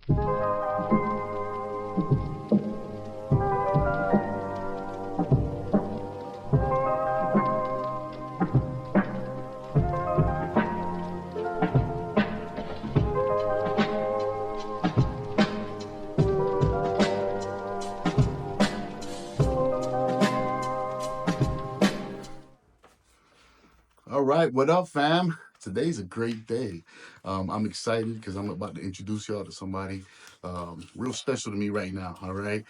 All right, what up, fam? Today's a great day. I'm excited because I'm about to introduce y'all to somebody real special to me right now. All right,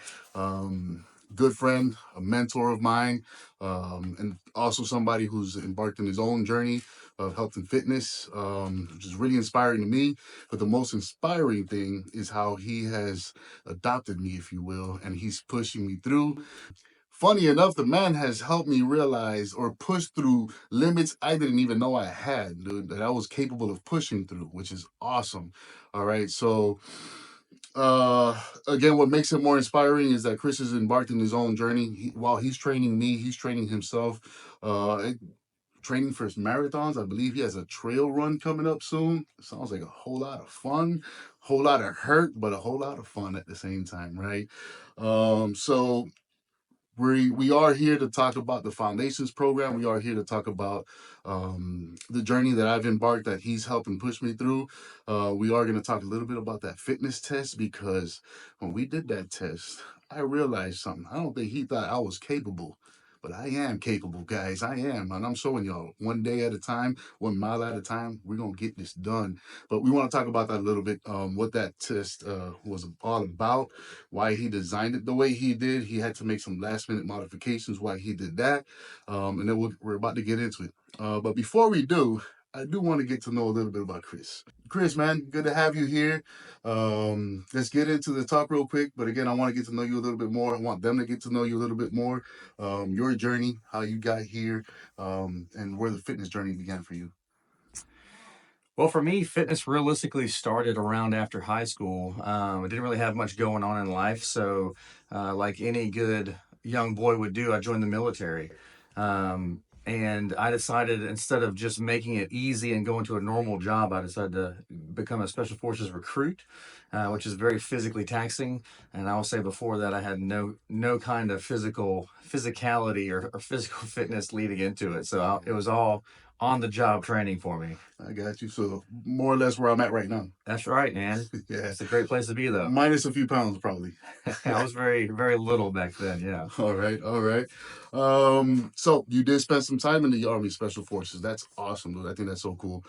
good friend, a mentor of mine, and also somebody who's embarked on his own journey of health and fitness, which is really inspiring to me. But the most inspiring thing is how he has adopted me, if you will, and he's pushing me through. Funny enough, the man has helped me realize or push through limits I didn't even know I had, dude, that I was capable of pushing through, which is awesome. All right. So, again, what makes it more inspiring is that Chris has embarked on his own journey. While he's training me, he's training himself. Training for his marathons. I believe he has a trail run coming up soon. Sounds like a whole lot of fun, whole lot of hurt, but a whole lot of fun at the same time, right? So we are here to talk about the foundations program. We are here to talk about the journey that I've embarked that he's helping push me through. We are going to talk a little bit about that fitness test because when we did that test, I realized something. I don't think he thought I was capable. But I am capable, guys. I am. And I'm showing y'all one day at a time, 1 mile at a time, we're going to get this done. But we want to talk about that a little bit, what that test was all about, why he designed it the way he did. He had to make some last minute modifications why he did that. And then we're about to get into it. But before we do, I do want to get to know a little bit about Chris. Chris, man, good to have you here. Let's get into the talk real quick. But again, I want to get to know you a little bit more. I want them to get to know you a little bit more. Your journey, how you got here, and where the fitness journey began for you. Well, for me, fitness realistically started around after high school. I didn't really have much going on in life, so like any good young boy would do, I joined the military. And I decided instead of just making it easy and going to a normal job, I decided to become a special forces recruit, which is very physically taxing. And I will say before that, I had no kind of physicality or physical fitness leading into it. So it was all on the job training for me. I got you. So more or less where I'm at right now. That's right, man. Yeah. It's a great place to be, though. Minus a few pounds, probably. I was very little back then. Yeah. All right, all right. So you did spend some time in the Army Special Forces. That's awesome, dude. I think that's so cool.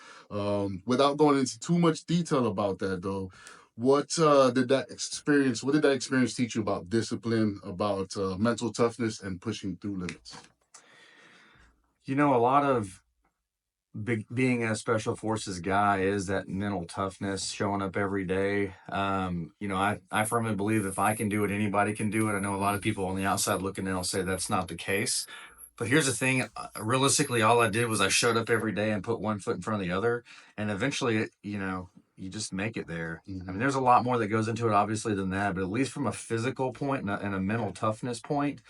Without going into too much detail about that, though, what did that experience teach you about discipline, about mental toughness, and pushing through limits? A lot of being a special forces guy is that mental toughness, showing up every day. I firmly believe if I can do it, anybody can do it. I know a lot of people on the outside looking in will say that's not the case. But here's the thing, realistically, all I did was I showed up every day and put one foot in front of the other. And eventually, you just make it there. I mean, there's a lot more that goes into it, obviously, than that. But at least from a physical point and a mental toughness point,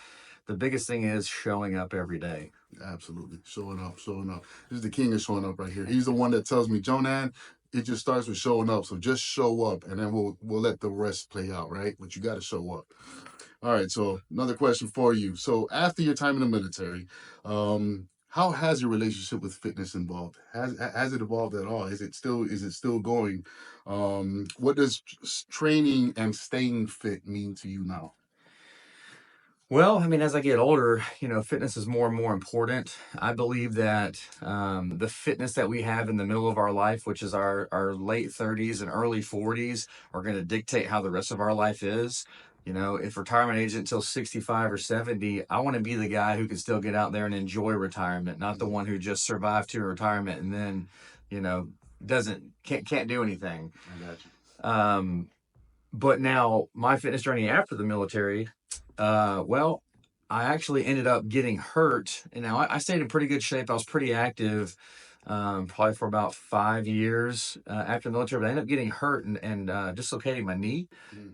the biggest thing is showing up every day. Absolutely. Showing up, showing up. This is the king of showing up right here. He's the one that tells me, Jonan, it just starts with showing up. So just show up and then we'll let the rest play out, right? But you gotta show up. All right, so another question for you. So after your time in the military, how has your relationship with fitness evolved? Has it evolved at all? Is it still going? What does training and staying fit mean to you now? Well, I mean, as I get older, fitness is more and more important. I believe that the fitness that we have in the middle of our life, which is our late 30s and early 40s, are going to dictate how the rest of our life is. If retirement age until 65 or 70, I want to be the guy who can still get out there and enjoy retirement, not the one who just survived to retirement and then, you know, can't do anything. I got you. But now my fitness journey after the military, well, I actually ended up getting hurt. And now I stayed in pretty good shape. I was pretty active, probably for about 5 years after the military. But I ended up getting hurt and dislocating my knee,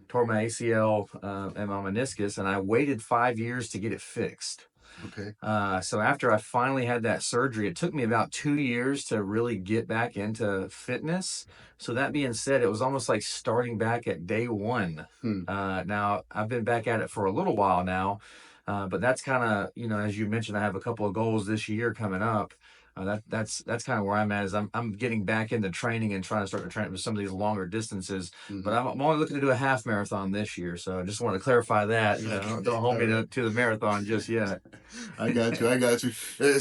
tore my ACL and my meniscus, and I waited 5 years to get it fixed. Okay. So after I finally had that surgery, it took me about 2 years to really get back into fitness. So that being said, it was almost like starting back at day one. Hmm. Now I've been back at it for a little while now, but that's kind of, as you mentioned, I have a couple of goals this year coming up. That's kind of where I'm at. Is I'm getting back into training and trying to start to train for some of these longer distances. But Hmm. I'm only looking to do a half marathon this year, so I just want to clarify that. Don't hold All me right. to the marathon just yet. I got you. I got you.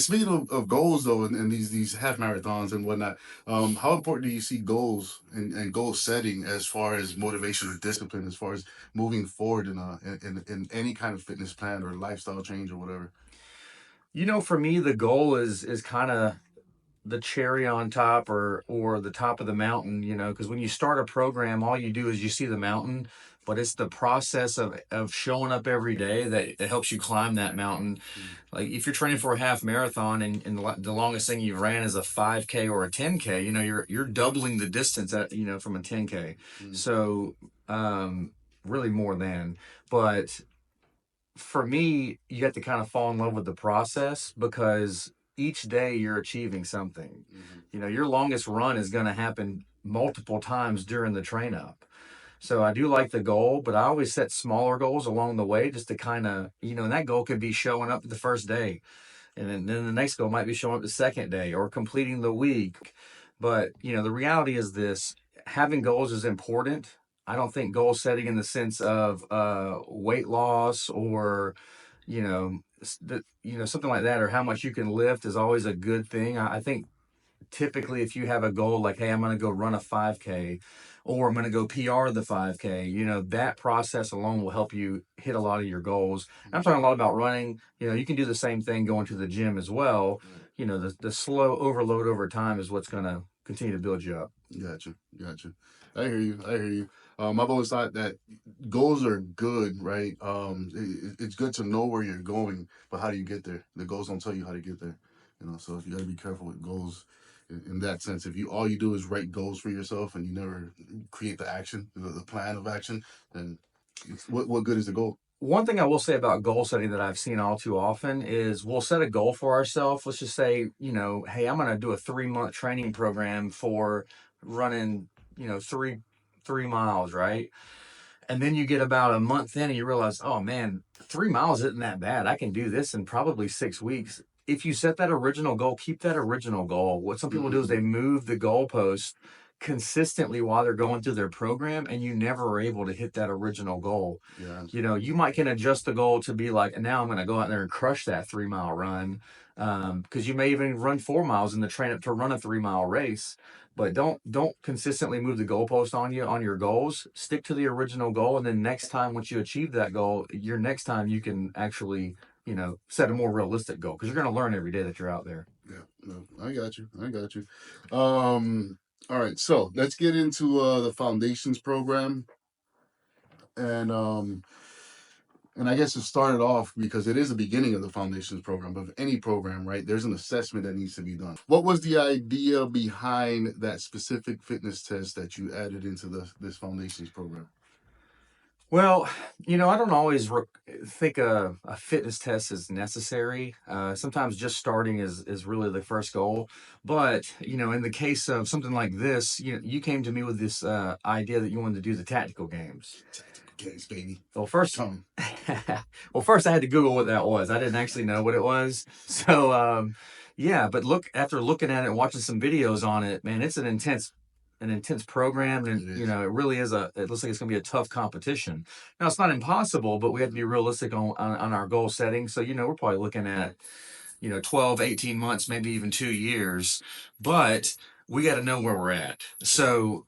Speaking of goals, though, and these half marathons and whatnot, how important do you see goals and goal setting as far as motivation or discipline, as far as moving forward in any kind of fitness plan or lifestyle change or whatever? For me, the goal is kind of the cherry on top or the top of the mountain, because when you start a program, all you do is you see the mountain, but it's the process of showing up every day that helps you climb that mountain. Mm, Like if you're training for a half marathon and the longest thing you ran is a 5K or a 10K, you're doubling the distance from a 10K. mm, So um really more than, but for me, you have to kind of fall in love with the process because each day you're achieving something. mhm, Your longest run is going to happen multiple times during the train up. So I do like the goal, but I always set smaller goals along the way just to kind of, and that goal could be showing up the first day. And then the next goal might be showing up the second day or completing the week. But, the reality is this: having goals is important. I don't think goal setting in the sense of weight loss or, something like that, or how much you can lift is always a good thing. I think typically if you have a goal like, hey, I'm going to go run a 5K or I'm going to go PR the 5K, that process alone will help you hit a lot of your goals. I'm mm. talking a lot about running. You can do the same thing going to the gym as well. Right. The slow overload over time is what's going to continue to build you up. Gotcha. Gotcha. I hear you. I hear you. I've always thought that goals are good, right? It's good to know where you're going, but how do you get there? The goals don't tell you how to get there, So you got to be careful with goals in that sense. If you all you do is write goals for yourself and you never create the action, the plan of action, then what good is the goal? One thing I will say about goal setting that I've seen all too often is we'll set a goal for ourselves. Let's just say, hey, I'm going to do a 3-month training program for running, 3 miles, right? And then you get about a month in and you realize, oh man, 3 miles isn't that bad. I can do this in probably 6 weeks. If you set that original goal, keep that original goal. What some people do is Mm-hmm. they move the goalpost consistently while they're going through their program, and you never are able to hit that original goal. Yeah. You might can adjust the goal to be like, and now I'm going to go out there and crush that 3 mile run. Because you may even run 4 miles in the train up to run a 3 mile race, but don't consistently move the goalpost on you on your goals. Stick to the original goal, and then next time once you achieve that goal, your next time you can actually set a more realistic goal because you're going to learn every day that you're out there. Yeah. No, I got you. I got you. All right. So let's get into the foundations program. And I guess it started off because it is the beginning of the foundations program, but of any program, right? There's an assessment that needs to be done. What was the idea behind that specific fitness test that you added into this foundations program? Well, I don't always think a fitness test is necessary. Sometimes just starting is really the first goal. But, in the case of something like this, you came to me with this idea that you wanted to do the tactical games. Tactical games, baby. Well, first, Come. I had to Google what that was. I didn't actually know what it was. So, yeah, but after looking at it and watching some videos on it, man, it's an intense program, and It is. it really is it looks like it's going to be a tough competition. Now it's not impossible, but we have to Mm-hmm. be realistic on our goal setting. So we're probably looking at 12, 18 months, maybe even 2 years, but we got to know where we're at. So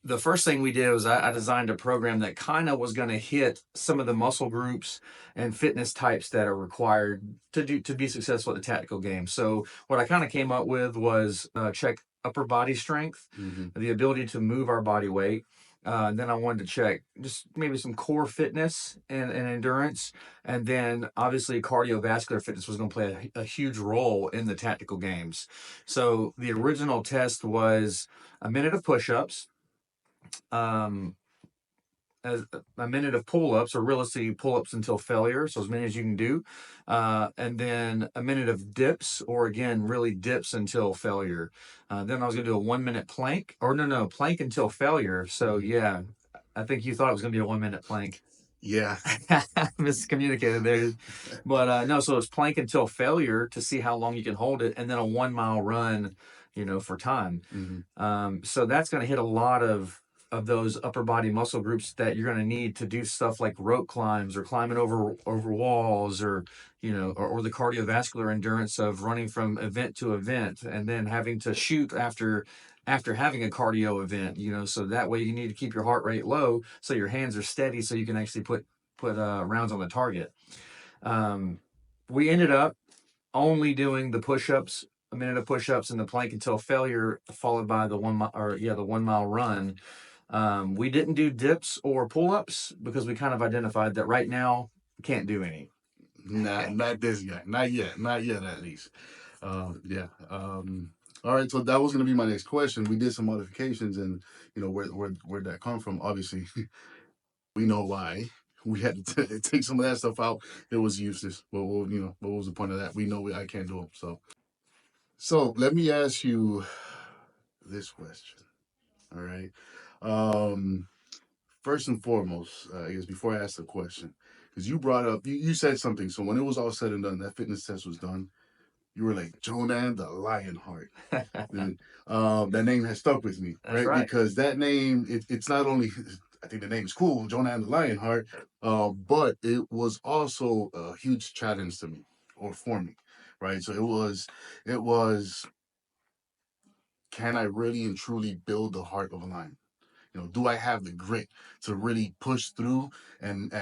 the first thing we did was I designed a program that kind of was going to hit some of the muscle groups and fitness types that are required to be successful at the tactical game. So what I kind of came up with was check upper body strength, Mm-hmm. the ability to move our body weight. Then I wanted to check just maybe some core fitness and endurance. And then obviously cardiovascular fitness was going to play a huge role in the tactical games. So the original test was a minute of push ups, um, as a minute of pull-ups, or realistically pull-ups until failure, so as many as you can do, and then a minute of dips, or again really dips until failure. Then I was going to do a 1 minute plank, or no, plank until failure. So Hmm. yeah, I think you thought it was going to be a 1 minute plank. Yeah. Miscommunicated there, but no. So it's plank until failure to see how long you can hold it, and then a 1 mile run, for time. Hmm. So that's going to hit a lot of those upper body muscle groups that you're going to need to do stuff like rope climbs, or climbing over walls, or or the cardiovascular endurance of running from event to event, and then having to shoot after having a cardio event. So that way you need to keep your heart rate low so your hands are steady, so you can actually put rounds on the target. um, we ended up only doing the push-ups, a minute of push-ups and the plank until failure, followed by the 1 mile, or yeah, the 1 mile run. We didn't do dips or pull-ups because we kind of identified that right now we can't do any. Nah, not this guy. Not yet. Not yet, at least. Yeah. All right. So that was going to be my next question. We did some modifications, and where that come from. Obviously, we know why. We had to take some of that stuff out. It was useless. What was the point of that? We know I can't do them. So let me ask you this question. All right. Um, First and foremost, I guess before I ask the question, because you brought up, you said something. So when it was all said and done, that fitness test was done. You were like Jonan the Lionheart. And, that name has stuck with me, That's right? right. Because that name, it's not only, I think the name's cool, Jonan the Lionheart, but it was also a huge challenge to me, or for me, right? So it was, can I really and truly build the heart of a lion? Do I have the grit to really push through and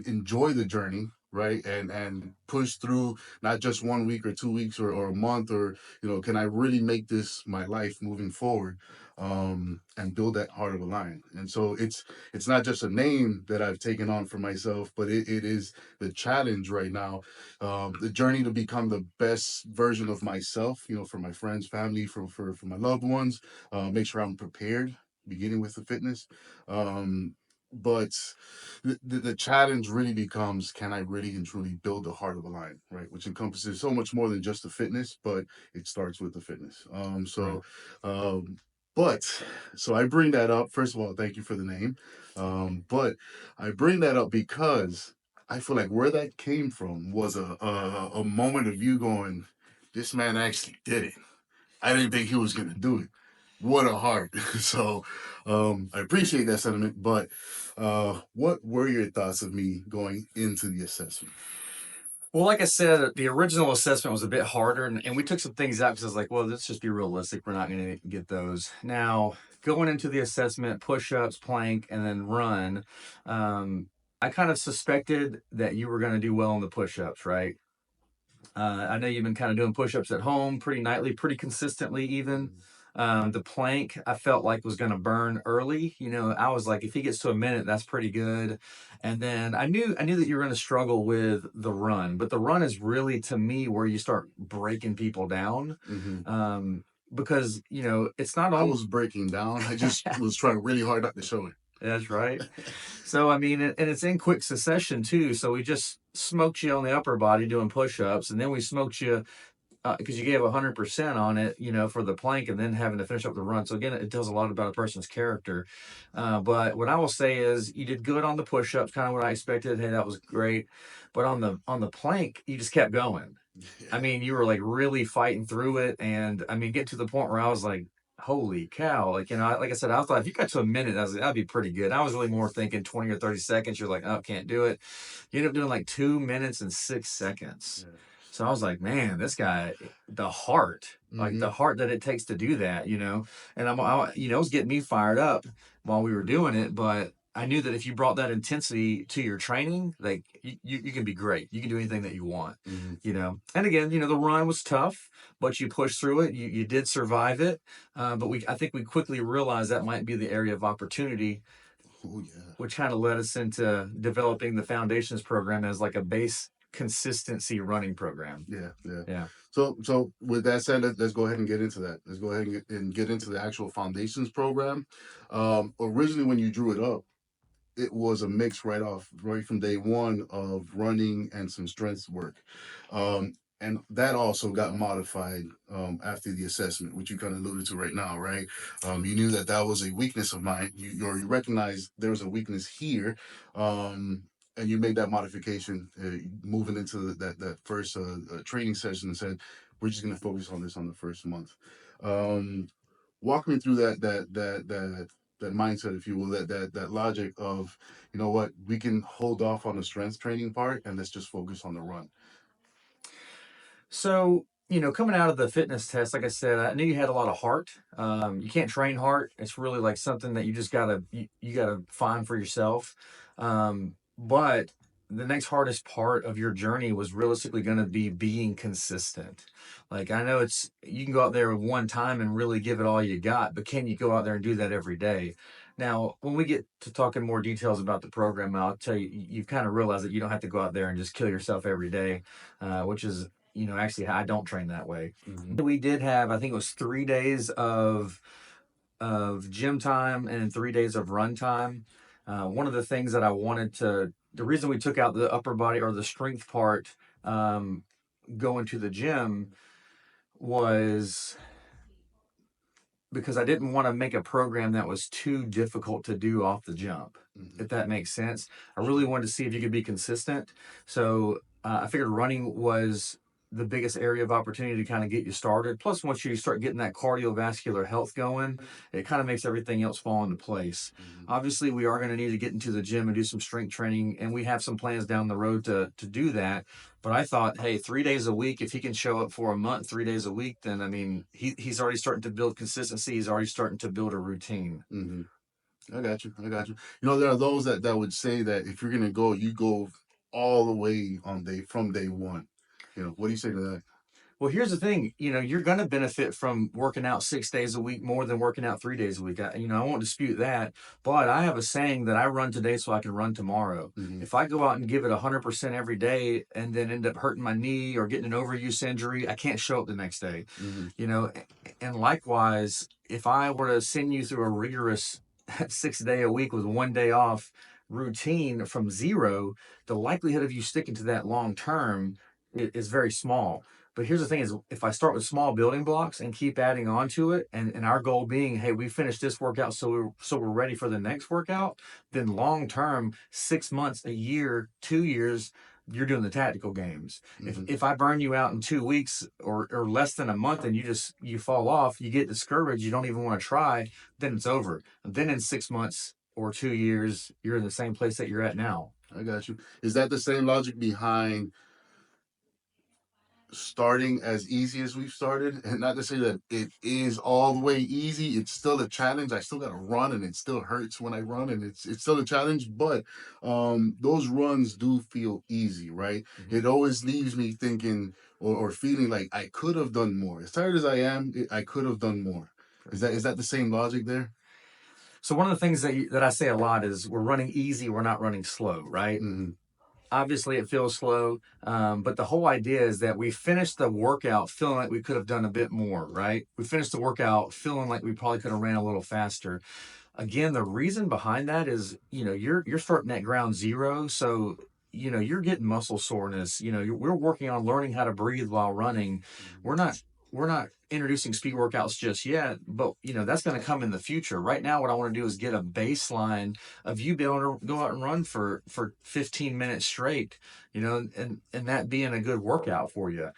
enjoy the journey, right? And push through not just 1 week or 2 weeks or a month, or can I really make this my life moving forward, and build that heart of a lion? And so it's not just a name that I've taken on for myself, but it is the challenge right now, the journey to become the best version of myself, for my friends, family, for my loved ones, make sure I'm prepared, beginning with the fitness. But the challenge really becomes, can I really and truly build the heart of a lion, right? Which encompasses so much more than just the fitness, but it starts with the fitness. Right. Um, but so I bring that up. First of all, thank you for the name. But I bring that up because I feel like where that came from was a moment of you going, this man actually did it. I didn't think he was gonna do it. What a heart. So I appreciate that sentiment, but what were your thoughts of me going into the assessment? Well, like I said, the original assessment was a bit harder, and we took some things out because I was like, well, let's just be realistic. We're not going to get those. Now, going into the assessment, push ups, plank, and then run, um, I kind of suspected that you were going to do well in the push ups, right? I know you've been kind of doing push-ups at home pretty nightly, pretty consistently even. Mhm. The plank I felt like was going to burn early. I was like, if he gets to a minute, that's pretty good. And then I knew that you were going to struggle with the run, but the run is really, to me, where you start breaking people down. Hmm. Um, because it's not I only. was breaking down. I just was trying really hard not to show That's right. it. So I mean, and it's in quick succession too. So we just smoked you on the upper body doing push-ups, and then we smoked you because you gave 100% on it, for the plank, and then having to finish up the run. So again, it tells a lot about a person's character. But what I will say is, you did good on the push-ups, kind of what I expected. Hey, that was great. But on the plank, you just kept going. I Yeah. mean, you were like really fighting through it, and I mean, get to the point where I was like, "Holy cow!" Like like I said, I thought if you got to a minute, I was like, that'd be pretty good. I was really more thinking 20 or 30 seconds. You're like, "Oh, can't do it." You end up doing like 2 minutes and 6 seconds. Yeah. So I was like, "Man, this guy, the heart, like Hmm. the heart that it takes to do that." And it was getting me fired up while we were doing it, but. I knew that if you brought that intensity to your training, like you can be great. You can do anything that you want. Hmm. And again, the run was tough, but you pushed through it. You did survive it. But I think we quickly realized that might be the area of opportunity, Oh yeah. which kind of led us into developing the foundations program as like a base consistency running program. Yeah. Yeah. Yeah. So with that said, let's go ahead and get into that. Let's go ahead and get into the actual foundations program. Originally, when you drew it up, it was a mix right from day one of running and some strength work. And that also got modified after the assessment, which you kind of alluded to right now, right? You knew that that was a weakness of mine. You recognized there was a weakness here, and you made that modification, moving into that first training session, and said, "We're just going to focus on this on the first month." Um, Walk me through that mindset, if you will, that logic of, you know what, we can hold off on the strength training part and let's just focus on the run. So, coming out of the fitness test, like I said, I knew you had a lot of heart. You can't train heart. It's really like something that you just you gotta find for yourself. But the next hardest part of your journey was realistically going to be being consistent. Like I know you can go out there one time and really give it all you got, but can you go out there and do that every day? Now, when we get to talking more details about the program, I'll tell you, you've kind of realized that you don't have to go out there and just kill yourself every day, which is actually, I don't train that way. Mm-hmm. We did have, I think it was 3 days of gym time and 3 days of run time. One of the things that the reason we took out the upper body or the strength part, going to the gym was because I didn't want to make a program that was too difficult to do off the jump, Mm-hmm. if that makes sense. I really wanted to see if you could be consistent. So I figured running was the biggest area of opportunity to kind of get you started. Plus, once you start getting that cardiovascular health going, it kind of makes everything else fall into place. Mm-hmm. Obviously, we are going to need to get into the gym and do some strength training, and we have some plans down the road to do that. But I thought, hey, 3 days a week, if he can show up for a month, 3 days a week, then I mean, he's already starting to build consistency. He's already starting to build a routine. Mm-hmm. I got you. I got you. You know, there are those that would say that if you're gonna go, you go all the way on day one. You know, what do you say to that? Well, here's the thing, you're going to benefit from working out 6 days a week more than working out 3 days a week. I won't dispute that, but I have a saying that I run today so I can run tomorrow. Mm-hmm. If I go out and give it 100% every day and then end up hurting my knee or getting an overuse injury, I can't show up the next day. Mm-hmm. You know, and likewise, if I were to send you through a rigorous 6 day a week with one day off routine from zero, the likelihood of you sticking to that long term is very small. But here's the thing is if I start with small building blocks and keep adding on to it, and our goal being, hey, we finished this workout so we're ready for the next workout, then long term, 6 months, a year, 2 years, you're doing the tactical games. If Mm-hmm. if I burn you out in 2 weeks or less than a month and you fall off, you get discouraged, you don't even want to try, then it's over. And then in 6 months or 2 years, you're in the same place that you're at now. I got you. Is that the same logic behind starting as easy as we've started? And not to say that it is all the way easy, it's still a challenge. I still got to run and it still hurts when I run, and it's still a challenge, but those runs do feel easy, right? Mhm. It always leaves me thinking or feeling like I could have done more. As tired as I am, I could have done more. Is that the same logic there? So one of the things that I say a lot is we're running easy, we're not running slow, right? Mm-hmm. Obviously, it feels slow, but the whole idea is that we finished the workout feeling like we could have done a bit more, right? We finished the workout feeling like we probably could have ran a little faster. Again, the reason behind that is, you're starting at ground zero, so you're getting muscle soreness. We're working on learning how to breathe while running. We're not we're not introducing speed workouts just yet, but that's going to come in the future. Right now, what I want to do is get a baseline of you being able to go out and run for 15 minutes straight, and that being a good workout for you.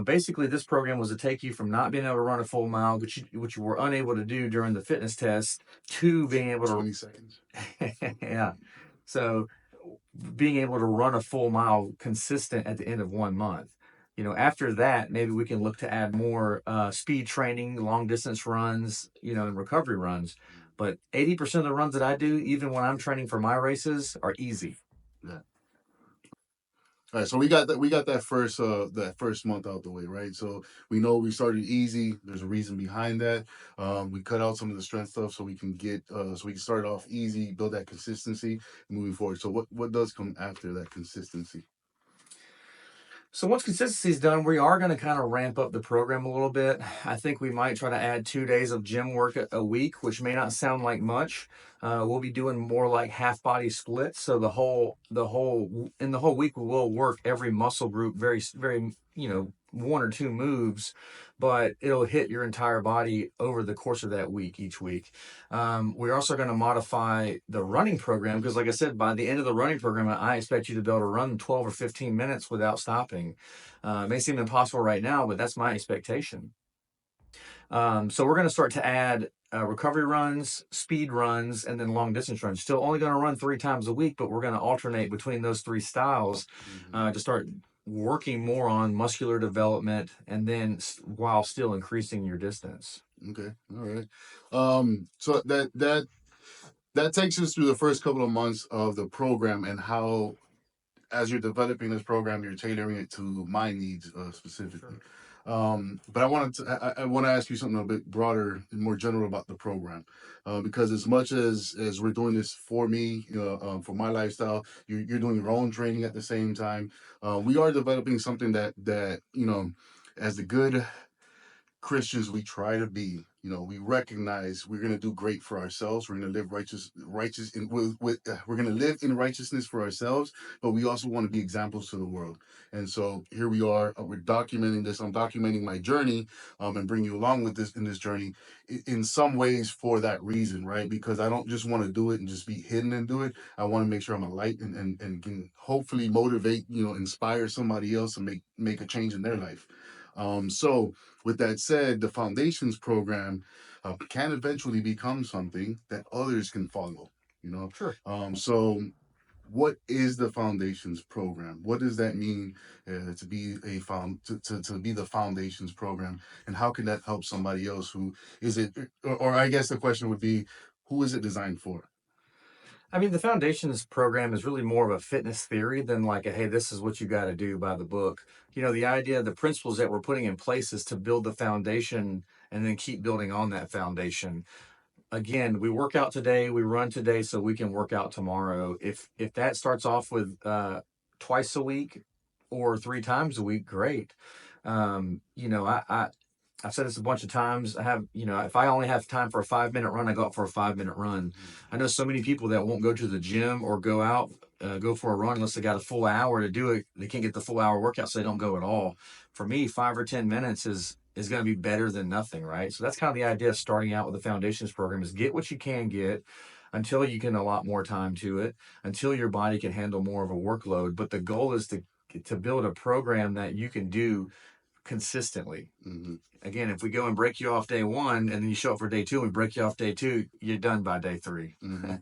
Basically this program was to take you from not being able to run a full mile, which you were unable to do during the fitness test, to being able 20 seconds. to, yeah. So being able to run a full mile consistent at the end of 1 month. After that, maybe we can look to add more speed training, long distance runs, and recovery runs. But 80% of the runs that I do, even when I'm training for my races, are easy. Yeah. All right, so we got that first month out the way, right? So we know we started easy. There's a reason behind that. We cut out some of the strength stuff so we can start off easy, build that consistency moving forward. So what does come after that consistency? So once consistency is done, we are going to kind of ramp up the program a little bit. I think we might try to add 2 days of gym work a week, which may not sound like much. We'll be doing more like half body splits. So in the whole week, we will work every muscle group very, very, one or two moves, but it'll hit your entire body over the course of that week, each week. We're also going to modify the running program because, like I said, by the end of the running program, I expect you to be able to run 12 or 15 minutes without stopping. It may seem impossible right now, but that's my expectation. So we're going to start to add recovery runs, speed runs, and then long distance runs. Still only going to run 3 times a week, but we're going to alternate between those three styles to start working more on muscular development and then while still increasing your distance. Okay, all right. So that takes us through the first couple of months of the program and how, as you're developing this program, you're tailoring it to my needs specifically. Sure. But I want to ask you something a bit broader and more general about the program, because as much as we're doing this for me, for my lifestyle, you're doing your own training at the same time. We are developing something that as the good Christians we try to be. We recognize we're going to do great for ourselves. We're going to live righteous in we're going to live in righteousness for ourselves, but we also want to be examples to the world. And so here we are. We're documenting this. I'm documenting my journey, and bring you along with this in this journey, in some ways for that reason, right? Because I don't just want to do it and just be hidden and do it. I want to make sure I'm a light and can hopefully motivate, inspire somebody else and make a change in their life. So with that said, the foundations program can eventually become something that others can follow. Sure. So what is the foundations program? What does that mean to be to be the foundations program, and how can that help somebody else? Who is it? Or I guess the question would be, who is it designed for? I mean, the foundations program is really more of a fitness theory than like a, hey, this is what you got to do by the book. The idea, the principles that we're putting in place is to build the foundation and then keep building on that foundation. Again, we work out today, we run today so we can work out tomorrow. If that starts off with twice a week or 3 times a week, great. I've said this a bunch of times. I have, if I only have time for a 5 minute run, I go out for a 5 minute run. I know so many people that won't go to the gym or go out, go for a run unless they got a full hour to do it. They can't get the full hour workout, so they don't go at all. For me, 5 or 10 minutes is going to be better than nothing, right? So that's kind of the idea of starting out with the foundations program is get what you can get until you can allot more time to it, until your body can handle more of a workload. But the goal is to build a program that you can do consistently. Mm-hmm. Again, if we go and break you off day one and then you show up for day two and we break you off day two, you're done by day three. Mm-hmm.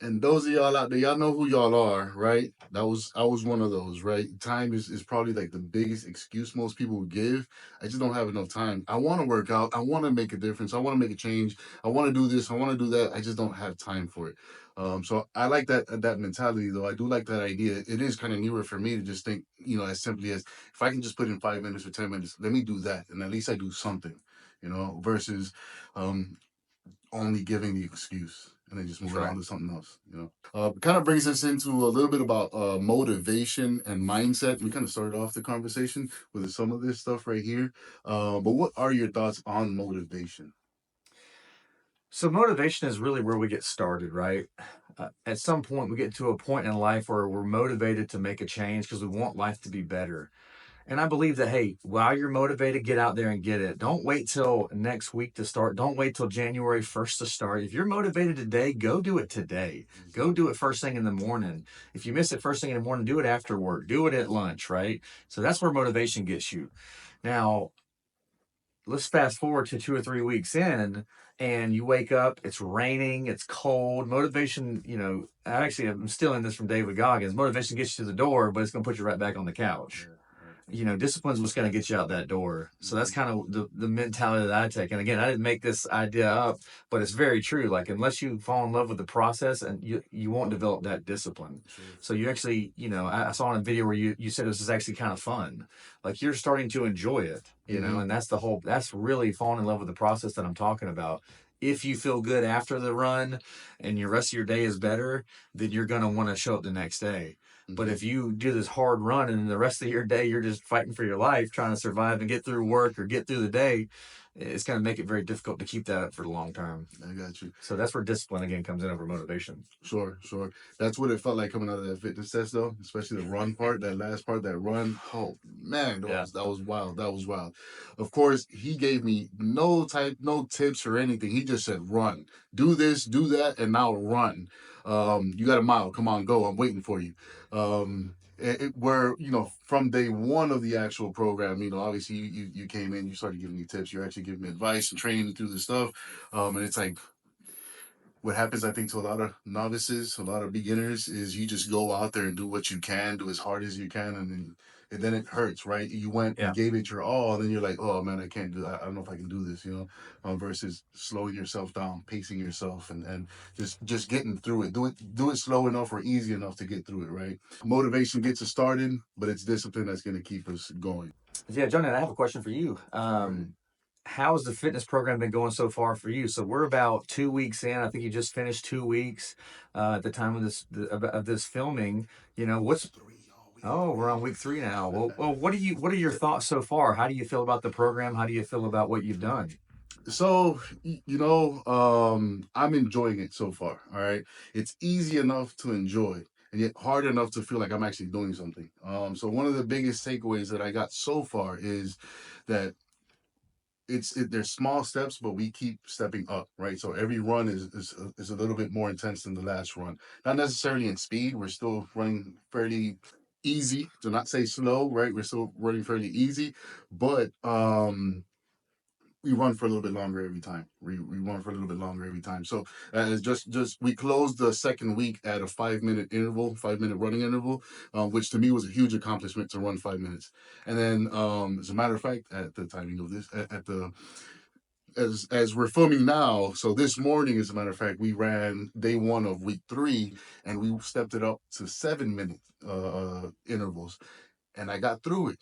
And those of y'all out there, y'all know who y'all are, right? I was one of those, right? Time is probably like the biggest excuse most people would give. I just don't have enough time. I want to work out. I want to make a difference. I want to make a change. I want to do this. I want to do that. I just don't have time for it. So I like that mentality, though. I do like that idea. It is kind of newer for me to just think, as simply as if I can just put in 5 minutes or 10 minutes, let me do that, and at least I do something, versus um, only giving the excuse and then just moving Right. on to something else. Kind of brings us into a little bit about motivation and mindset. We kind of started off the conversation with some of this stuff right here. But what are your thoughts on motivation? So motivation is really where we get started, right? At some point, we get to a point in life where we're motivated to make a change because we want life to be better. And I believe that, hey, while you're motivated, get out there and get it. Don't wait till next week to start. Don't wait till January 1st to start. If you're motivated today, go do it today. Go do it first thing in the morning. If you miss it first thing in the morning, do it after work. Do it at lunch, right? So that's where motivation gets you. Now, let's fast forward to 2 or 3 weeks in and you wake up, it's raining, it's cold. Motivation, I'm stealing this from David Goggins. Motivation gets you to the door, but it's going to put you right back on the couch. Discipline is what's going to get you out that door. So that's kind of the mentality that I take. And again, I didn't make this idea up, but it's very true. Like, unless you fall in love with the process, and you won't develop that discipline. Sure. So you actually, I saw in a video where you said this is actually kind of fun. Like, you're starting to enjoy it, and that's really falling in love with the process that I'm talking about. If you feel good after the run and your rest of your day is better, then you're going to want to show up the next day. But Mhm. if you do this hard run and the rest of your day you're just fighting for your life, trying to survive and get through work or get through the day, it's going to make it very difficult to keep that up for the long term. I got you. So that's where discipline again comes in over motivation. Sure, sure. That's what it felt like coming out of that fitness test, though. Especially the run part, that last part, that run. Oh man, Yeah. that was wild. That was wild. Of course, he gave me no tips or anything. He just said, "Run, do this, do that, and now run. You got a mile. Come on, go. I'm waiting for you." Where from day one of the actual program, obviously you came in, you started giving me tips. You're actually giving me advice and training me through the stuff. And it's like what happens, I think, to a lot of novices, a lot of beginners, is you just go out there and do what you can, do as hard as you can, and then it hurts, right? You went, you Yeah. gave it your all, and then you're like, oh man, I can't do that. I don't know if I can do this, versus slowing yourself down, pacing yourself, and just getting through it. Do it slow enough or easy enough to get through it, right? Motivation gets us started, but it's discipline that's going to keep us going. Yeah, Johnny, I have a question for you. All right. How's the fitness program been going so far for you? So we're about 2 weeks in. I think you just finished 2 weeks at the time of this filming. What's Oh, we're on week 3 now. Well, what are your thoughts so far? How do you feel about the program? How do you feel about what you've done? So, I'm enjoying it so far. All right. It's easy enough to enjoy and yet hard enough to feel like I'm actually doing something. So one of the biggest takeaways that I got so far is that there's small steps, but we keep stepping up, right? So every run is a little bit more intense than the last run. Not necessarily in speed. We're still running fairly easy, to not say slow, right? We're still running fairly easy, but we run for a little bit longer every time. We run for a little bit longer every time. So it's just we closed the second week at a 5 minute interval, 5 minute running interval, which to me was a huge accomplishment to run 5 minutes. And then, as a matter of fact, at the timing of this, at the as we're filming now, so this morning, as a matter of fact, we ran day one of week 3, and we stepped it up to 7 minute intervals, and I got through it.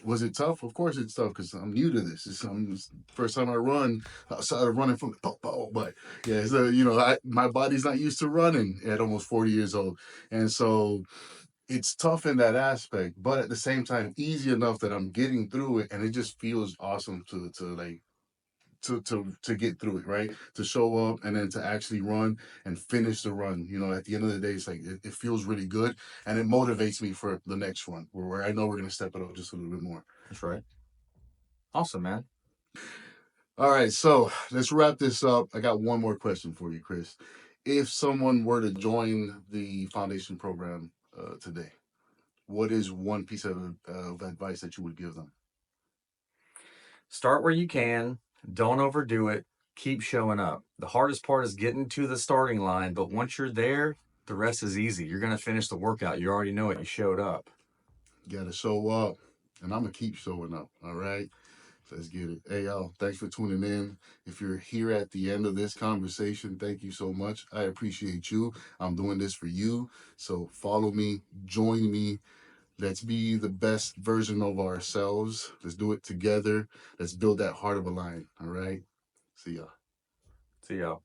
Was it tough? Of course it's tough because I'm new to this. It's first time I run outside of running from the popo. But yeah, so my body's not used to running at almost 40 years old, and so it's tough in that aspect. But at the same time, easy enough that I'm getting through it, and it just feels awesome to like to get through it, right? To show up and then to actually run and finish the run. At the end of the day, it's like it feels really good, and it motivates me for the next run where I know we're gonna step it up just a little bit more. That's right. Awesome, man. All right, so let's wrap this up. I got one more question for you, Chris. If someone were to join the foundation program today, what is one piece of advice that you would give them? Start where you can. Don't overdo it. Keep showing up. The hardest part is getting to the starting line, but once you're there, the rest is easy. You're going to finish the workout. You already know it. You showed up. You gotta show up, and I'm gonna keep showing up. All right. Let's get it. Hey, y'all, thanks for tuning in. If you're here at the end of this conversation, thank you so much. I appreciate you. I'm doing this for you. So follow me, join me. Let's be the best version of ourselves. Let's do it together. Let's build that heart of a lion. All right. See y'all. See y'all.